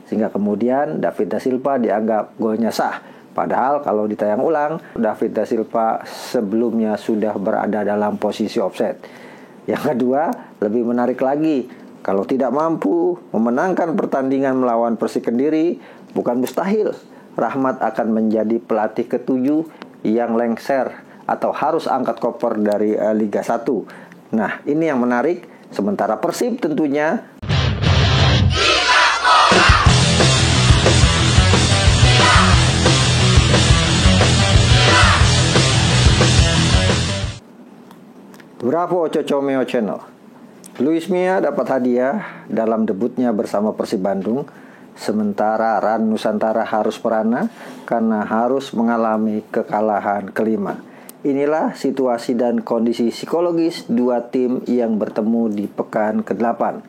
sehingga kemudian David da Silva dianggap golnya sah. Padahal kalau ditayang ulang, David da Silva sebelumnya sudah berada dalam posisi offside. Yang kedua, lebih menarik lagi, kalau tidak mampu memenangkan pertandingan melawan Persik Kediri, bukan mustahil Rahmat akan menjadi pelatih ketujuh yang lengser atau harus angkat koper dari Liga 1. Nah, ini yang menarik. Sementara Persib tentunya Bravo Cocomeo Channel. Luis Mia dapat hadiah dalam debutnya bersama Persib Bandung, sementara Ran Nusantara harus merana karena harus mengalami kekalahan kelima. Inilah situasi dan kondisi psikologis dua tim yang bertemu di pekan ke-8.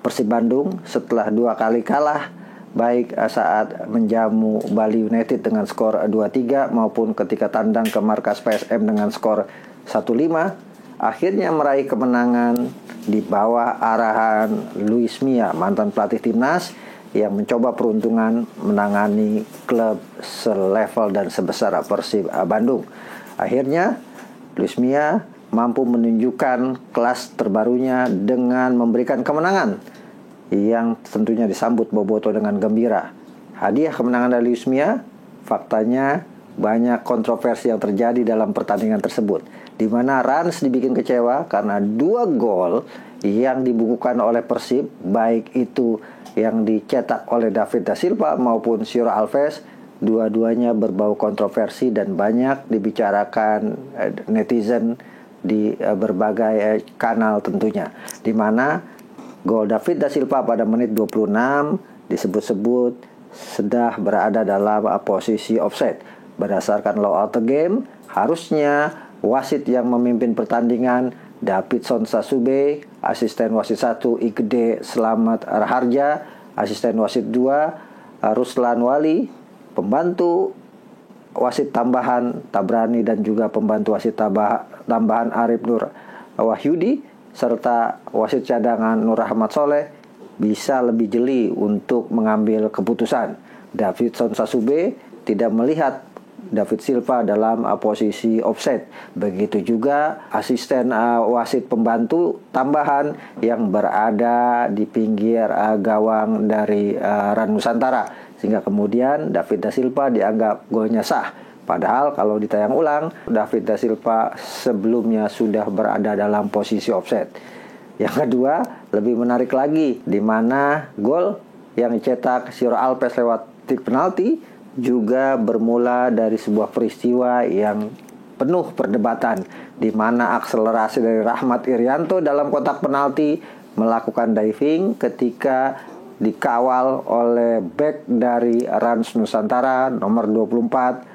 Persib Bandung setelah 2 kali kalah, baik saat menjamu Bali United dengan skor 2-3 maupun ketika tandang ke markas PSM dengan skor 1-5, akhirnya meraih kemenangan di bawah arahan Luis Mia, mantan pelatih timnas yang mencoba peruntungan menangani klub selevel dan sebesar Persib Bandung. Akhirnya Luis Mia mampu menunjukkan kelas terbarunya dengan memberikan kemenangan yang tentunya disambut Boboto dengan gembira. Hadiah kemenangan dari Luis Mia, faktanya banyak kontroversi yang terjadi dalam pertandingan tersebut, di mana Rans dibikin kecewa karena 2 gol yang dibukukan oleh Persib, baik itu yang dicetak oleh David da Silva maupun Ciro Alves, dua-duanya berbau kontroversi dan banyak dibicarakan netizen di berbagai kanal tentunya, di mana gol David da Silva pada menit 26 disebut-sebut sudah berada dalam posisi offside. Berdasarkan law of the game, harusnya wasit yang memimpin pertandingan Davidson Sasube, asisten wasit 1 Igede Slamet Raharja, asisten wasit 2 Ruslan Wali, pembantu wasit tambahan Tabrani dan juga pembantu wasit tambahan Arif Nur Wahyudi, serta wasit cadangan Nur Ahmad Soleh bisa lebih jeli untuk mengambil keputusan. Davidson Sasube tidak melihat David Silva dalam posisi offside. Begitu juga asisten wasit pembantu tambahan yang berada di pinggir gawang dari Ran Nusantara, sehingga kemudian David da Silva dianggap golnya sah. Padahal kalau ditayang ulang, David da Silva sebelumnya sudah berada dalam posisi offside. Yang kedua, lebih menarik lagi, di mana gol yang dicetak Ciro Alves lewat titik penalti juga bermula dari sebuah peristiwa yang penuh perdebatan, di mana akselerasi dari Rahmat Irianto dalam kotak penalti melakukan diving ketika dikawal oleh bek dari Rans Nusantara nomor 24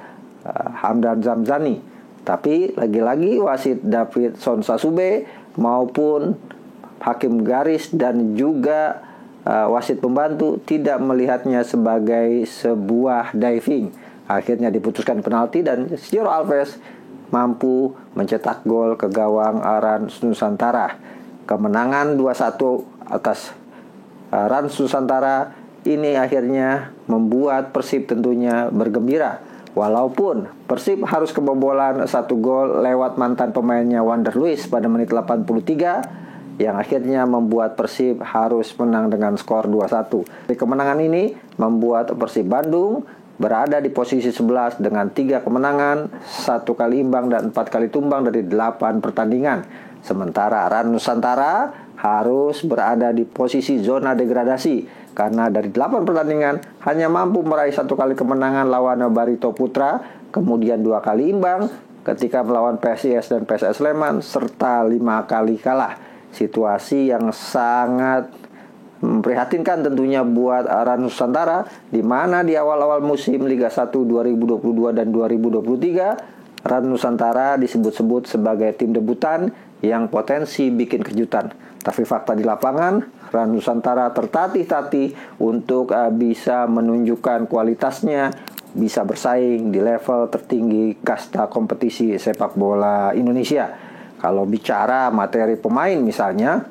Hamdan Zamzani. Tapi lagi-lagi wasit Davidson Sasube maupun hakim garis dan juga wasit pembantu tidak melihatnya sebagai sebuah diving. Akhirnya diputuskan penalti dan Ciro Alves mampu mencetak gol ke gawang Rans Nusantara. Kemenangan 2-1 atas Rans Nusantara ini akhirnya membuat Persib tentunya bergembira. Walaupun Persib harus kebobolan 1 gol lewat mantan pemainnya Wander Luiz pada menit 83, yang akhirnya membuat Persib harus menang dengan skor 2-1. Kemenangan ini membuat Persib Bandung berada di posisi 11 dengan 3 kemenangan, 1 kali imbang dan 4 kali tumbang dari 8 pertandingan. Sementara Ran Nusantara harus berada di posisi zona degradasi karena dari 8 pertandingan hanya mampu meraih 1 kali kemenangan lawan Barito Putra, kemudian 2 kali imbang ketika melawan PSIS dan PSS Sleman, serta 5 kali kalah. Situasi yang sangat memprihatinkan tentunya buat Ran Nusantara, di mana di awal-awal musim Liga 1 2022 dan 2023 Ran Nusantara disebut-sebut sebagai tim debutan yang potensi bikin kejutan. Tapi fakta di lapangan, Ran Nusantara tertatih-tatih untuk bisa menunjukkan kualitasnya, bisa bersaing di level tertinggi kasta kompetisi sepak bola Indonesia. Kalau bicara materi pemain misalnya,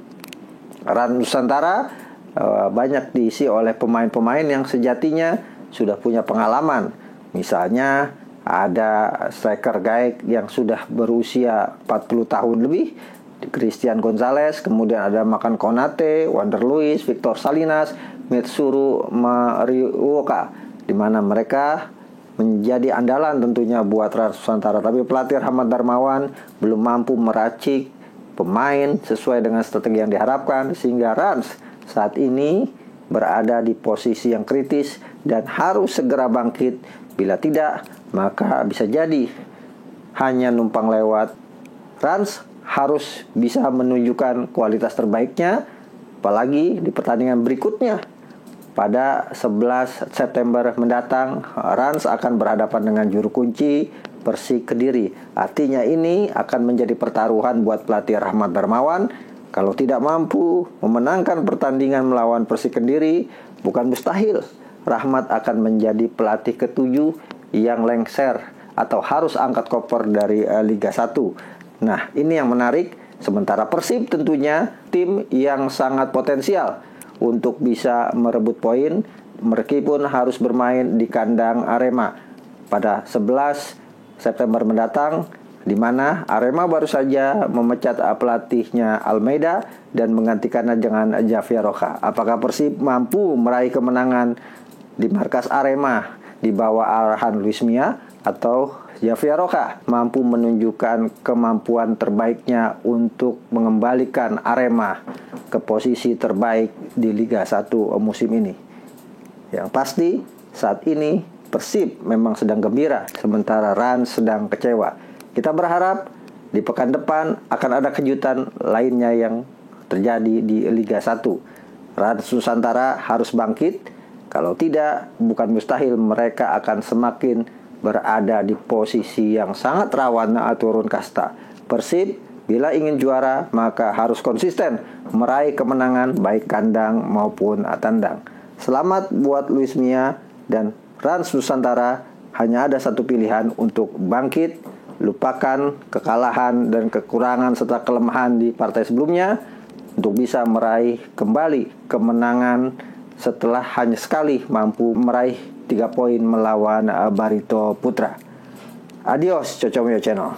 Ran Nusantara banyak diisi oleh pemain-pemain yang sejatinya sudah punya pengalaman. Misalnya ada striker Gaek yang sudah berusia 40 tahun lebih, Christian Gonzalez, kemudian ada Makan Konate, Wander Luiz, Victor Salinas, Mitsuru Morioka, di mana mereka menjadi andalan tentunya buat Rans Nusantara. Tapi pelatih Rahmat Darmawan belum mampu meracik pemain sesuai dengan strategi yang diharapkan, sehingga Rans saat ini berada di posisi yang kritis dan harus segera bangkit. Bila tidak, maka bisa jadi hanya numpang lewat. Rans harus bisa menunjukkan kualitas terbaiknya, apalagi di pertandingan berikutnya. Pada 11 September mendatang, Rans akan berhadapan dengan juru kunci Persik Kediri. Artinya ini akan menjadi pertaruhan buat pelatih Rahmat Darmawan. Kalau tidak mampu memenangkan pertandingan melawan Persik Kediri, bukan mustahil Rahmat akan menjadi pelatih ketujuh yang lengser atau harus angkat koper dari Liga 1. Nah, ini yang menarik. Sementara Persib tentunya tim yang sangat potensial untuk bisa merebut poin, meskipun harus bermain di kandang Arema pada 11 September mendatang, di mana Arema baru saja memecat pelatihnya Almeida dan menggantikannya dengan Javier Rocha. Apakah Persib mampu meraih kemenangan di markas Arema di bawah arahan Luis Mia, atau Javier Rocha mampu menunjukkan kemampuan terbaiknya untuk mengembalikan Arema ke posisi terbaik di Liga 1 musim ini? Yang pasti saat ini Persib memang sedang gembira, sementara Rans sedang kecewa. Kita berharap di pekan depan akan ada kejutan lainnya yang terjadi di Liga 1. Rans Nusantara harus bangkit. Kalau tidak, bukan mustahil mereka akan semakin berada di posisi yang sangat rawan turun kasta. Persib bila ingin juara maka harus konsisten meraih kemenangan baik kandang maupun tandang. Selamat buat Luis Mia dan Rans Nusantara. Hanya ada satu pilihan untuk bangkit, lupakan kekalahan dan kekurangan serta kelemahan di partai sebelumnya untuk bisa meraih kembali kemenangan setelah hanya sekali mampu meraih 3 poin melawan Barito Putra. Adios, Coco Mio Channel.